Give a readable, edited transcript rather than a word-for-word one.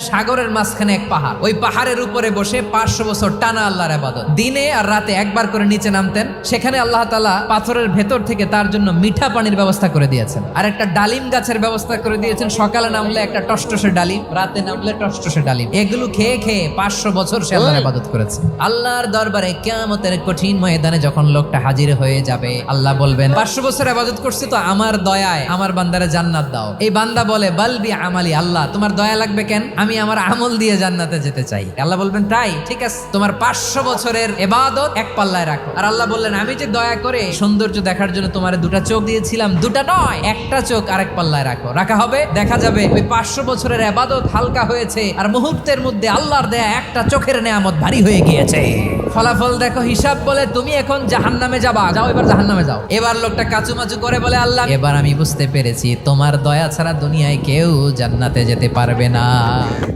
সাগরের মাঝখানে এক পাহাড়, ওই পাহাড়ের উপরে বসে 500 বছর টানা আল্লাহর ইবাদত। দিনে আর রাতে একবার করে নিচে নামতেন। সেখানে আল্লাহ তাআলা পাথরের ভেতর থেকে তার জন্য মিঠা পানির ব্যবস্থা করে দিয়েছেন, আর একটা ডালিম গাছের ব্যবস্থা করে দিয়েছেন। সকালে নামলে একটা টসটসে ডালিম, রাতে নামলে টসটসে ডালিম। এগুলো খেয়ে খেয়ে 500 বছর সে আল্লাহর ইবাদত করেছে। আল্লাহর দরবারে কিয়ামতের কঠিন ময়দানে যখন লোকটা হাজির হয়ে যাবে, আল্লাহ বলবেন 500 বছর ইবাদত করছি তো আমার দয়ায় আমার বান্দারে জান্নাত দাও। এই বান্দা বলে বালবি আমালি, আল্লাহ তোমার দয়া লাগবে কেন, আমি আমার আমল দিয়ে জান্নাতে যেতে চাই। আল্লাহ বলবেন তাই, ঠিক আছে, তোমার 500 বছরের ইবাদত এক পাল্লায় রাখো। আর আল্লাহ বললেন আমি যে দয়া করে সৌন্দর্য দেখার জন্য তোমারে 2টা চোখ দিয়েছিলাম, 2টা নয়, একটা চোখ আরেক পাল্লায় রাখো। রাখা হবে, দেখা যাবে ওই 500 বছরের ইবাদত হালকা হয়েছে, আর মুহূর্তের মধ্যে আল্লাহর দেয়া একটা চোখের নেয়ামত ভারী হয়ে গিয়েছে। ফলাফল দেখো, হিসাব বলে তুমি এখন জাহান্নামে যাবা, যাও এবার জাহান্নামে যাও। এবার লোকটা কাচুমাচু করে বলে আল্লাহ এবার আমি বুঝতে পেরেছি তোমার দয়া ছাড়া দুনিয়ায় কেউ জান্নাতে যেতে পারবে না।